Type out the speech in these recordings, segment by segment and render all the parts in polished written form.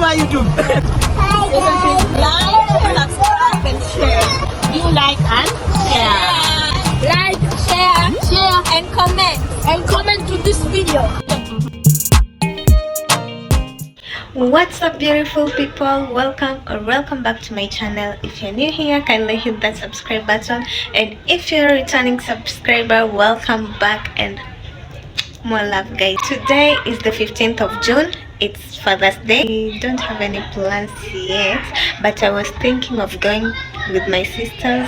my YouTube. Like, subscribe, and share. You like and share. Like, share, and comment. And comment to this video. What's up, beautiful people? Welcome back to my channel. If you're new here, kindly hit that subscribe button, and if you're a returning subscriber, welcome back and more love, guys. Today is the 15th of June. It's Father's Day. I don't have any plans yet, but I was thinking of going with my sisters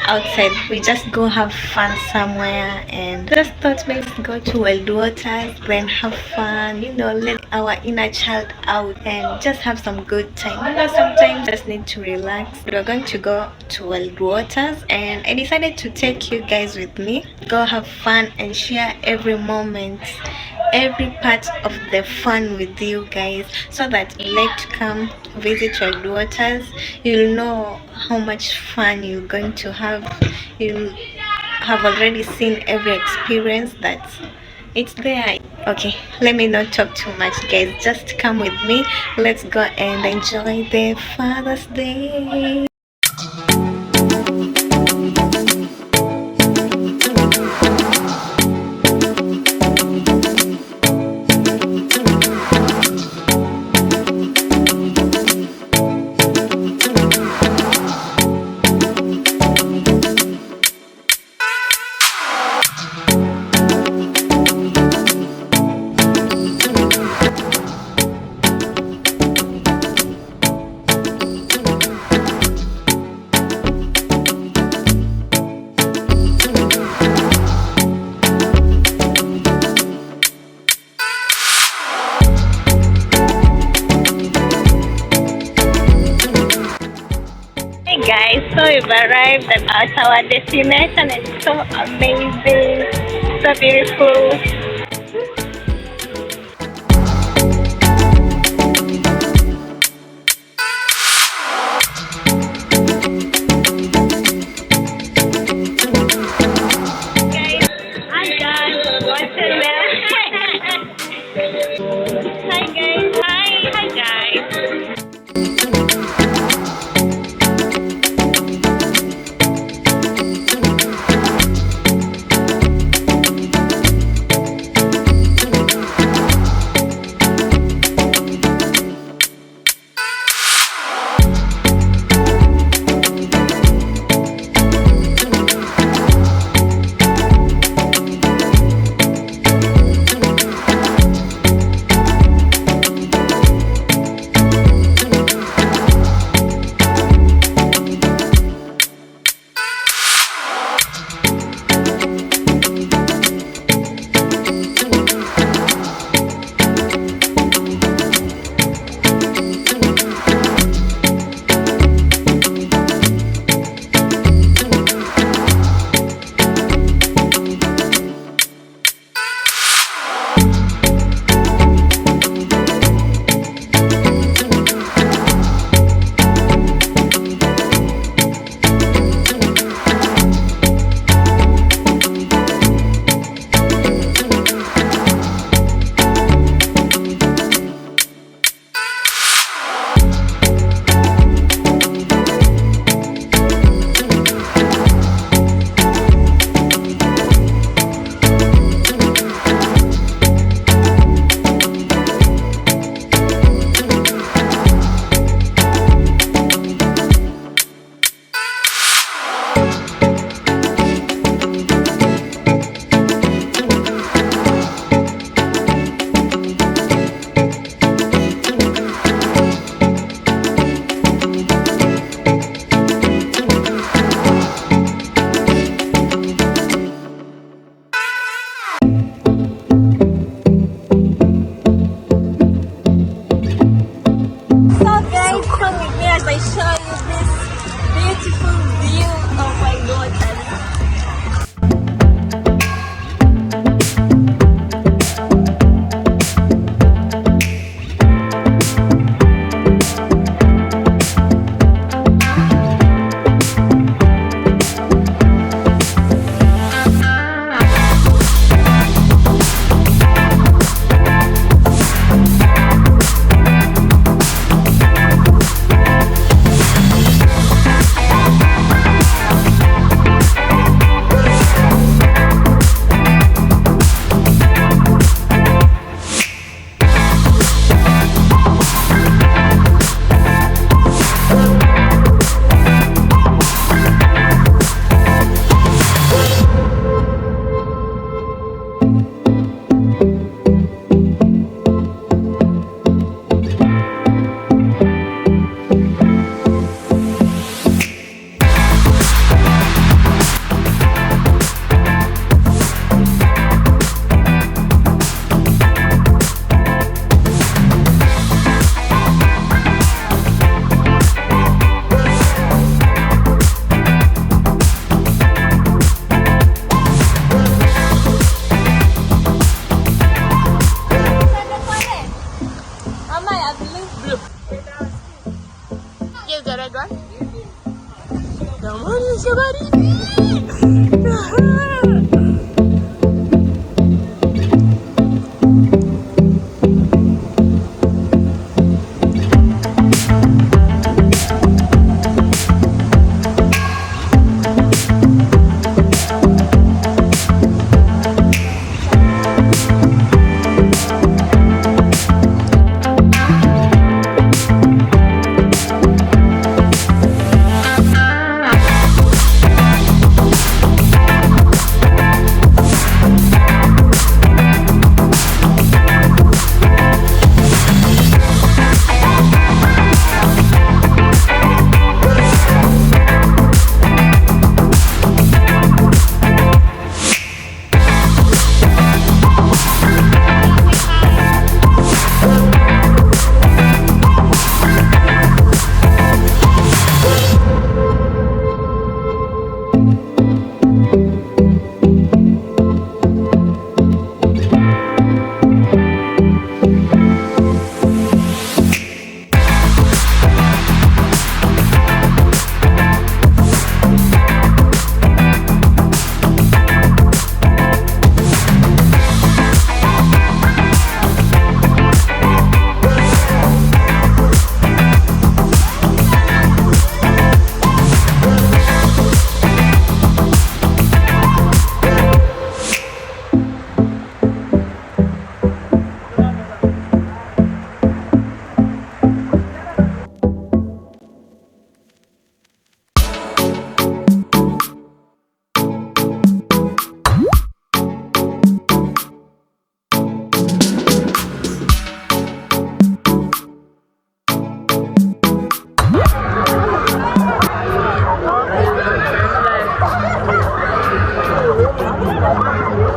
outside. We just go have fun somewhere, and just thought maybe go to Wild Waters, then have fun, let our inner child out and just have some good time. Sometimes just need to relax. We're going to go to Wild Waters, and I decided to take you guys with me. Go have fun and share every moment, every part of the fun with you guys, so that you like to come visit Wild Waters. You'll know how much fun you're going to have. You have already seen every experience that it's there. Okay, let me not talk too much, guys. Just come with me. Let's go and enjoy the Father's Day. Guys, so we've arrived at our destination. It's so amazing, so beautiful.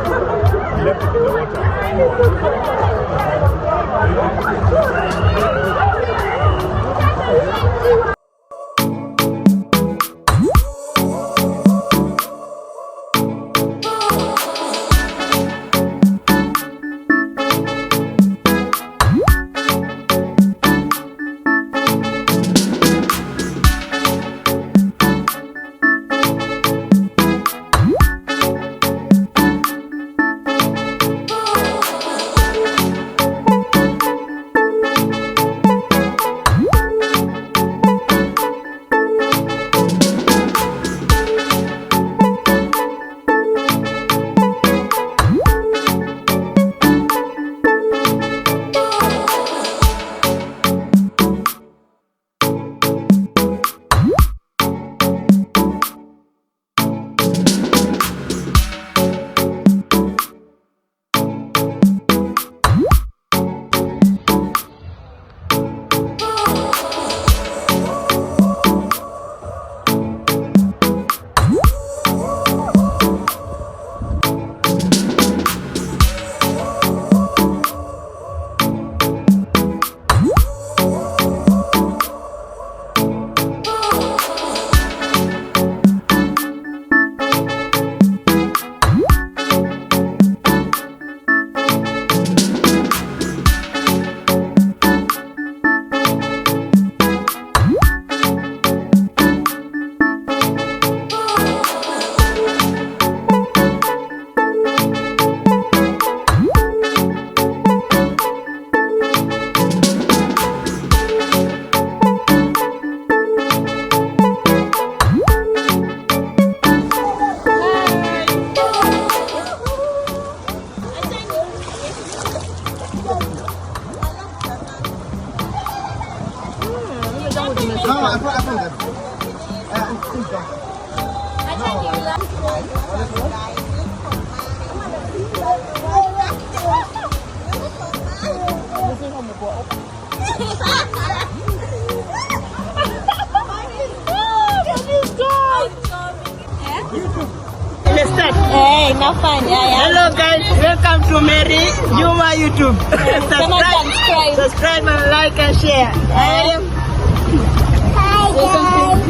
left it in the water. Hey, no fun. Hello guys, welcome to Mary Juma YouTube. subscribe and like and share. Hi guys.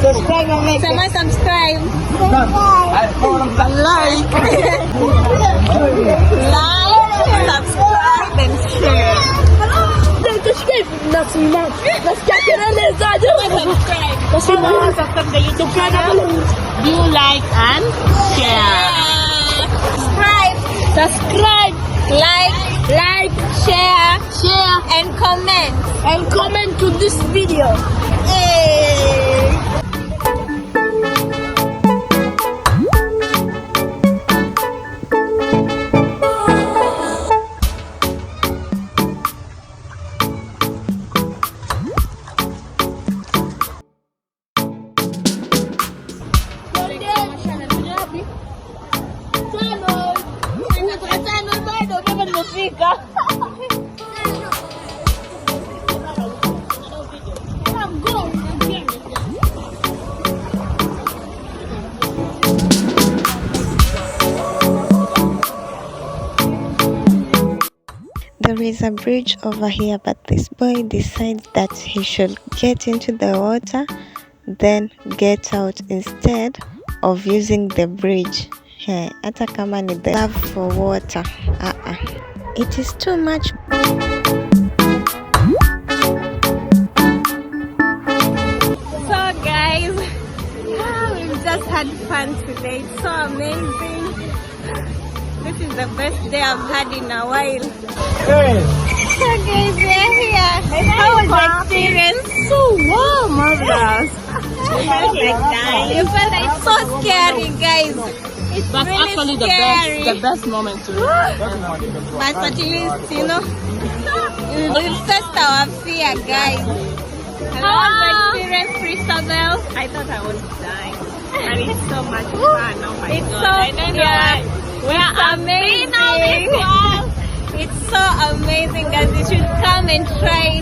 Subscribe and like. Subscribe. Like. Subscribe and share. Subscribe the YouTube channel. Do like and share. Subscribe, like, share, and comment to this video. Hey. There is a bridge over here, but this boy decides that he should get into the water, then get out instead of using the bridge. Hey, hata kama ni the love for water, it is too much. So guys, we've just had fun today. It's so amazing. This is the best day I've had in a while. Hey. So guys, we're here. How was the experience? So warm, marvelous. You felt like it's so scary, guys. It's That's really actually scary. the best moment to But at least, you know, we've faced our fear, guys. How was the experience, Christabel? I thought I would die. And it's so much fun. Oh my It's God. so, I don't know why. we're amazing. It's so amazing, guys. You should come and try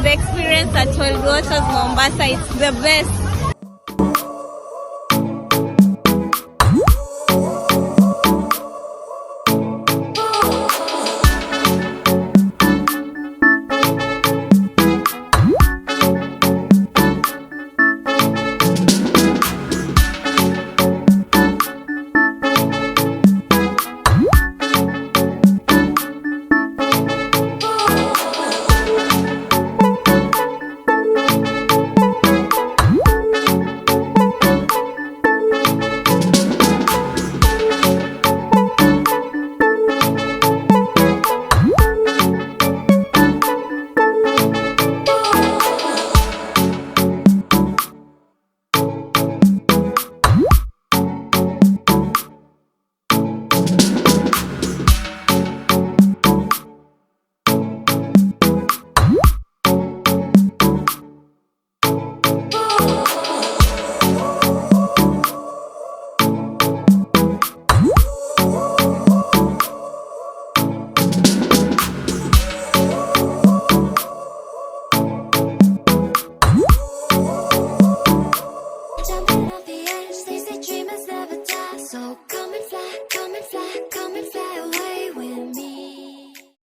the experience at World Waters Mombasa. It's the best.